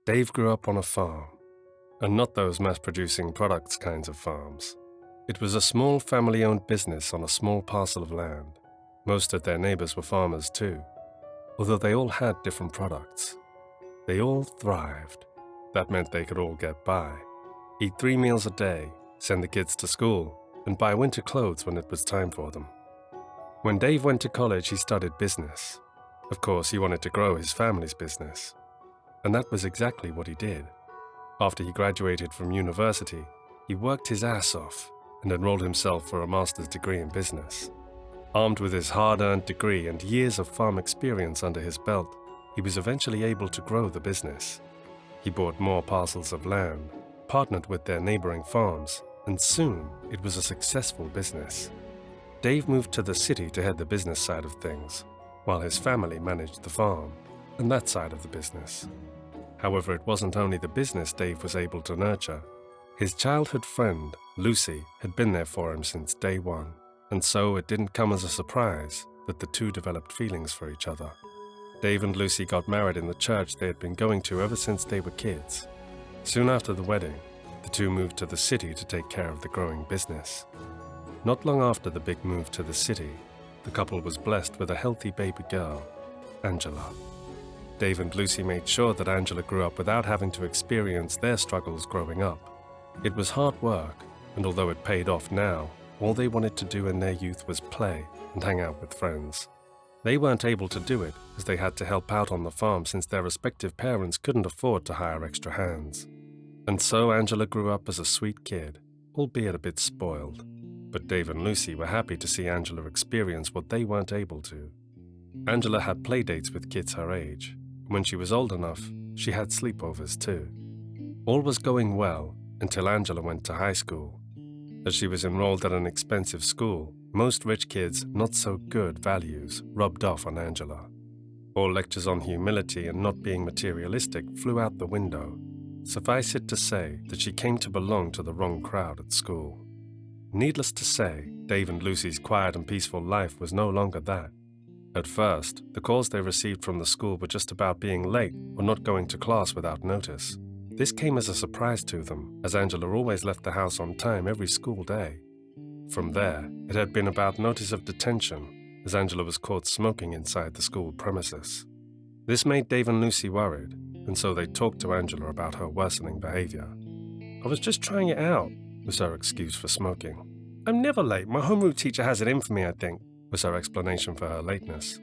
Dave grew up on a farm, and not those mass-producing products kinds of farms. It was a small family-owned business on a small parcel of land. Most of their neighbors were farmers too, although they all had different products. They all thrived. That meant they could all get by, eat 3 meals a day, send the kids to school, and buy winter clothes when it was time for them. When Dave went to college, he studied business. Of course, he wanted to grow his family's business. And that was exactly what he did. After he graduated from university, he worked his ass off and enrolled himself for a master's degree in business. Armed with his hard-earned degree and years of farm experience under his belt, he was eventually able to grow the business. He bought more parcels of land, partnered with their neighboring farms, and soon it was a successful business. Dave moved to the city to head the business side of things, while his family managed the farm and that side of the business. However, it wasn't only the business Dave was able to nurture. His childhood friend, Lucy, had been there for him since day one, and so it didn't come as a surprise that the two developed feelings for each other. Dave and Lucy got married in the church they had been going to ever since they were kids. Soon after the wedding, the two moved to the city to take care of the growing business. Not long after the big move to the city, the couple was blessed with a healthy baby girl, Angela. Dave and Lucy made sure that Angela grew up without having to experience their struggles growing up. It was hard work, and although it paid off now, all they wanted to do in their youth was play and hang out with friends. They weren't able to do it as they had to help out on the farm since their respective parents couldn't afford to hire extra hands. And so Angela grew up as a sweet kid, albeit a bit spoiled. But Dave and Lucy were happy to see Angela experience what they weren't able to. Angela had playdates with kids her age. When she was old enough, she had sleepovers too. All was going well until Angela went to high school. As she was enrolled at an expensive school, most rich kids' not-so-good values rubbed off on Angela. All lectures on humility and not being materialistic flew out the window. Suffice it to say that she came to belong to the wrong crowd at school. Needless to say, Dave and Lucy's quiet and peaceful life was no longer that. At first, the calls they received from the school were just about being late or not going to class without notice. This came as a surprise to them, as Angela always left the house on time every school day. From there, it had been about notice of detention, as Angela was caught smoking inside the school premises. This made Dave and Lucy worried, and so they talked to Angela about her worsening behavior. "I was just trying it out," was her excuse for smoking. "I'm never late. My homeroom teacher has it in for me, I think," was her explanation for her lateness.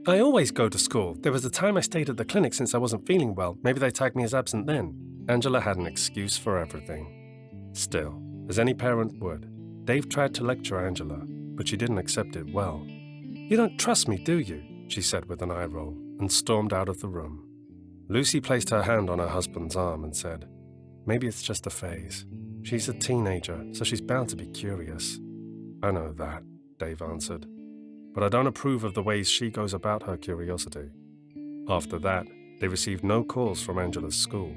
"I always go to school. There was a time I stayed at the clinic since I wasn't feeling well. Maybe they tagged me as absent then." Angela had an excuse for everything. Still, as any parent would, Dave tried to lecture Angela, but she didn't accept it well. "You don't trust me, do you?" she said with an eye roll, and stormed out of the room. Lucy placed her hand on her husband's arm and said, "Maybe it's just a phase. She's a teenager, so she's bound to be curious." "I know that," Dave answered, "but I don't approve of the ways she goes about her curiosity." After that, they received no calls from Angela's school.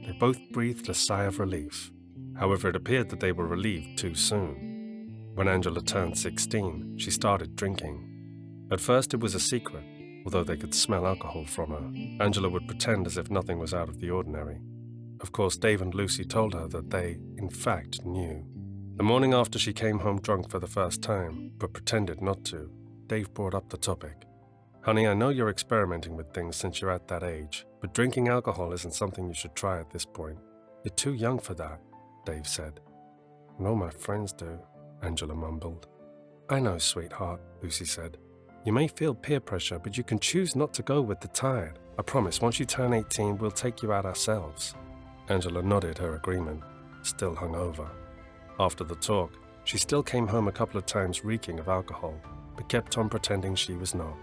They both breathed a sigh of relief. However, it appeared that they were relieved too soon. When Angela turned 16, she started drinking. At first it was a secret, although they could smell alcohol from her. Angela would pretend as if nothing was out of the ordinary. Of course, Dave and Lucy told her that they, in fact, knew. The morning after she came home drunk for the first time, but pretended not to, Dave brought up the topic. "Honey, I know you're experimenting with things since you're at that age, but drinking alcohol isn't something you should try at this point. You're too young for that," Dave said. "No, my friends do," Angela mumbled. "I know, sweetheart," Lucy said. "You may feel peer pressure, but you can choose not to go with the tide. I promise, once you turn 18, we'll take you out ourselves." Angela nodded her agreement, still hungover. After the talk, she still came home a couple of times reeking of alcohol, but kept on pretending she was not.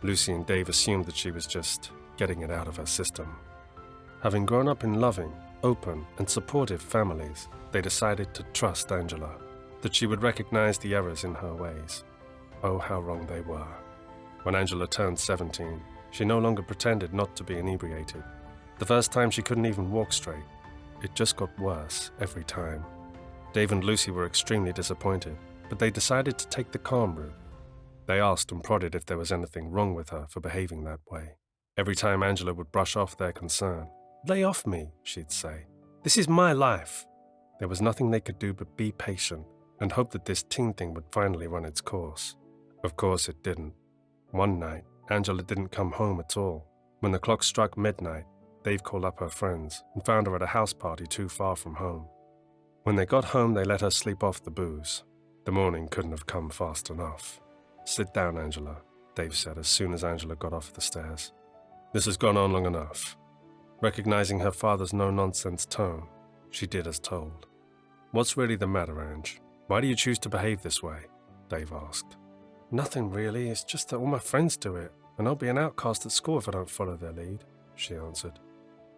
Lucy and Dave assumed that she was just getting it out of her system. Having grown up in loving, open, and supportive families, they decided to trust Angela, that she would recognize the errors in her ways. Oh, how wrong they were. When Angela turned 17, she no longer pretended not to be inebriated. The first time she couldn't even walk straight. It just got worse every time. Dave and Lucy were extremely disappointed, but they decided to take the calm route. They asked and prodded if there was anything wrong with her for behaving that way. Every time Angela would brush off their concern, "Lay off me," she'd say. "This is my life." There was nothing they could do but be patient and hope that this teen thing would finally run its course. Of course it didn't. One night, Angela didn't come home at all. When the clock struck midnight, Dave called up her friends and found her at a house party too far from home. When they got home, they let her sleep off the booze. The morning couldn't have come fast enough. "Sit down, Angela," Dave said as soon as Angela got off the stairs. "This has gone on long enough." Recognizing her father's no-nonsense tone, she did as told. "What's really the matter, Ange? Why do you choose to behave this way?" Dave asked. "Nothing really, it's just that all my friends do it, and I'll be an outcast at school if I don't follow their lead," she answered.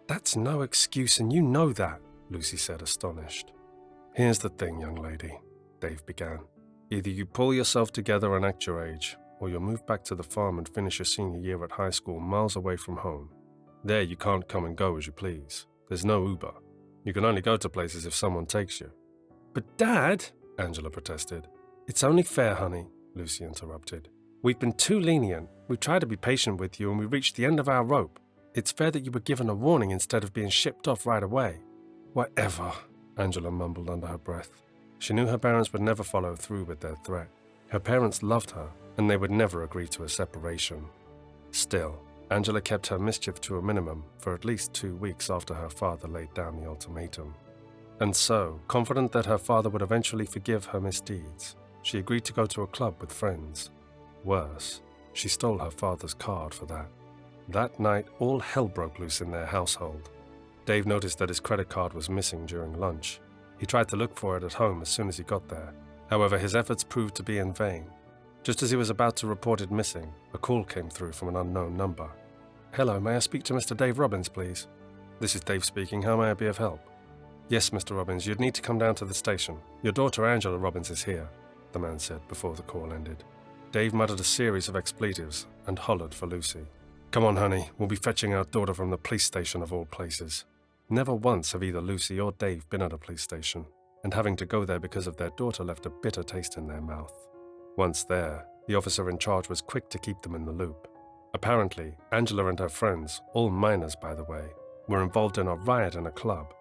"That's no excuse, and you know that," Lucy said, astonished. "Here's the thing, young lady," Dave began. "Either you pull yourself together and act your age, or you'll move back to the farm and finish your senior year at high school miles away from home. There you can't come and go as you please. There's no Uber. You can only go to places if someone takes you." "But Dad," Angela protested. "It's only fair, honey," Lucy interrupted. "We've been too lenient. We tried to be patient with you and we reached the end of our rope. It's fair that you were given a warning instead of being shipped off right away." "Whatever," Angela mumbled under her breath. She knew her parents would never follow through with their threat. Her parents loved her, and they would never agree to a separation. Still, Angela kept her mischief to a minimum for at least 2 weeks after her father laid down the ultimatum. And so, confident that her father would eventually forgive her misdeeds, she agreed to go to a club with friends. Worse, she stole her father's card for that. That night, all hell broke loose in their household. Dave noticed that his credit card was missing during lunch. He tried to look for it at home as soon as he got there. However, his efforts proved to be in vain. Just as he was about to report it missing, a call came through from an unknown number. "Hello, may I speak to Mr. Dave Robbins, please?" "This is Dave speaking. How may I be of help?" "Yes, Mr. Robbins, you'd need to come down to the station. Your daughter Angela Robbins is here," the man said before the call ended. Dave muttered a series of expletives and hollered for Lucy. "Come on, honey, we'll be fetching our daughter from the police station of all places." Never once have either Lucy or Dave been at a police station, and having to go there because of their daughter left a bitter taste in their mouth. Once there, the officer in charge was quick to keep them in the loop. Apparently, Angela and her friends, all minors by the way, were involved in a riot in a club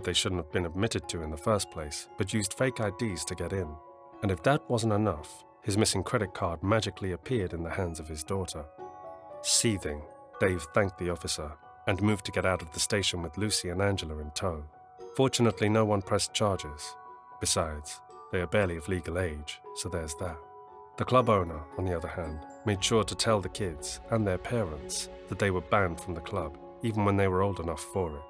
they shouldn't have been admitted to in the first place, but used fake IDs to get in. And if that wasn't enough, his missing credit card magically appeared in the hands of his daughter. Seething, Dave thanked the officer and moved to get out of the station with Lucy and Angela in tow. Fortunately, no one pressed charges. Besides, they are barely of legal age, so there's that. The club owner, on the other hand, made sure to tell the kids and their parents that they were banned from the club, even when they were old enough for it.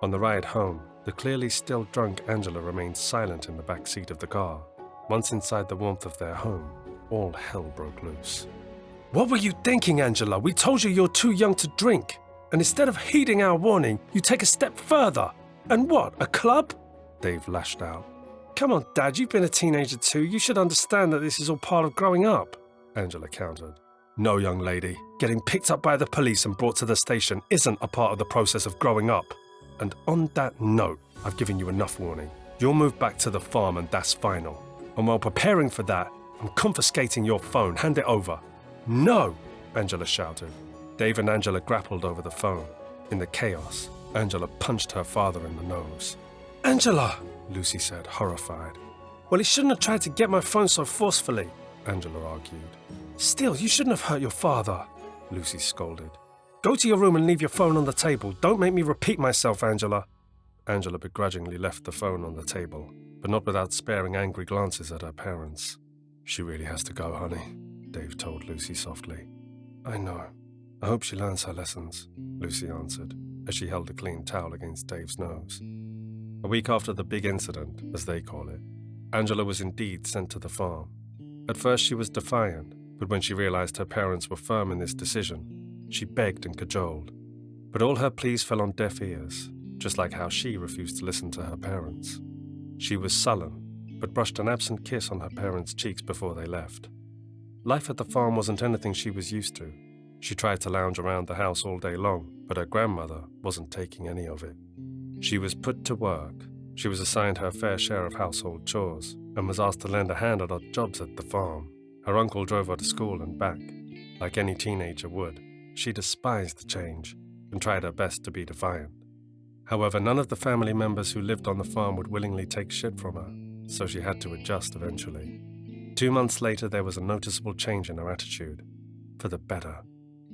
On the ride home, the clearly still drunk Angela remained silent in the back seat of the car. Once inside the warmth of their home, all hell broke loose. "What were you thinking, Angela? We told you you're too young to drink. And instead of heeding our warning, you take a step further. And what, a club?" Dave lashed out. "Come on, Dad, you've been a teenager too. You should understand that this is all part of growing up," Angela countered. "No, young lady. Getting picked up by the police and brought to the station isn't a part of the process of growing up. And on that note, I've given you enough warning. You'll move back to the farm and that's final. And while preparing for that, I'm confiscating your phone. Hand it over." "No!" Angela shouted. Dave and Angela grappled over the phone. In the chaos, Angela punched her father in the nose. "Angela!" Lucy said, horrified. "Well, he shouldn't have tried to get my phone so forcefully," Angela argued. "Still, you shouldn't have hurt your father," Lucy scolded. "Go to your room and leave your phone on the table. Don't make me repeat myself, Angela." Angela begrudgingly left the phone on the table, but not without sparing angry glances at her parents. "She really has to go, honey," Dave told Lucy softly. "I know. I hope she learns her lessons," Lucy answered, as she held a clean towel against Dave's nose. A week after the big incident, as they call it, Angela was indeed sent to the farm. At first she was defiant, but when she realized her parents were firm in this decision, she begged and cajoled. But all her pleas fell on deaf ears, just like how she refused to listen to her parents. She was sullen, but brushed an absent kiss on her parents' cheeks before they left. Life at the farm wasn't anything she was used to. She tried to lounge around the house all day long, but her grandmother wasn't taking any of it. She was put to work. She was assigned her fair share of household chores and was asked to lend a hand at odd jobs at the farm. Her uncle drove her to school and back. Like any teenager would, she despised the change and tried her best to be defiant. However, none of the family members who lived on the farm would willingly take shit from her, so she had to adjust eventually. 2 months later, there was a noticeable change in her attitude. For the better.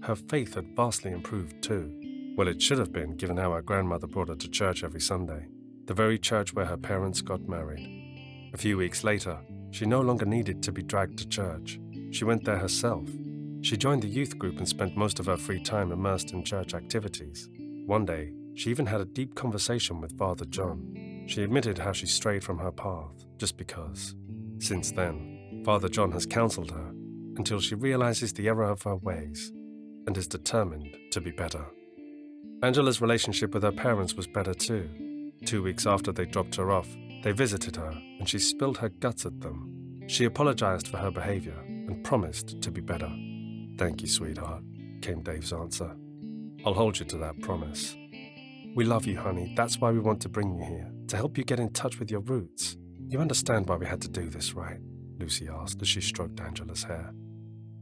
Her faith had vastly improved too. Well, it should have been, given how her grandmother brought her to church every Sunday, the very church where her parents got married. A few weeks later, she no longer needed to be dragged to church. She went there herself. She joined the youth group and spent most of her free time immersed in church activities. One day, she even had a deep conversation with Father John. She admitted how she strayed from her path, just because. Since then, Father John has counseled her until she realizes the error of her ways and is determined to be better. Angela's relationship with her parents was better too. 2 weeks after they dropped her off, they visited her and she spilled her guts at them. She apologized for her behavior and promised to be better. "Thank you, sweetheart," came Dave's answer. "I'll hold you to that promise." "We love you, honey. That's why we want to bring you here, to help you get in touch with your roots. You understand why we had to do this, right?" Lucy asked as she stroked Angela's hair.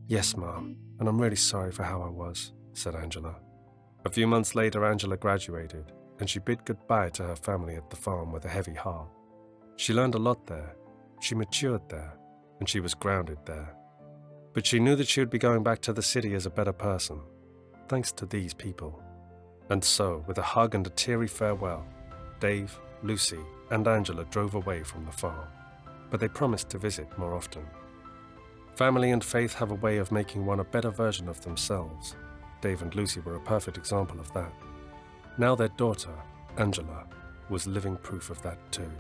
"Yes, Mom, and I'm really sorry for how I was," said Angela. A few months later, Angela graduated, and she bid goodbye to her family at the farm with a heavy heart. She learned a lot there, she matured there, and she was grounded there. But she knew that she would be going back to the city as a better person, thanks to these people. And so, with a hug and a teary farewell, Dave, Lucy, and Angela drove away from the farm. But they promised to visit more often. Family and faith have a way of making one a better version of themselves. Dave and Lucy were a perfect example of that. Now their daughter, Angela, was living proof of that too.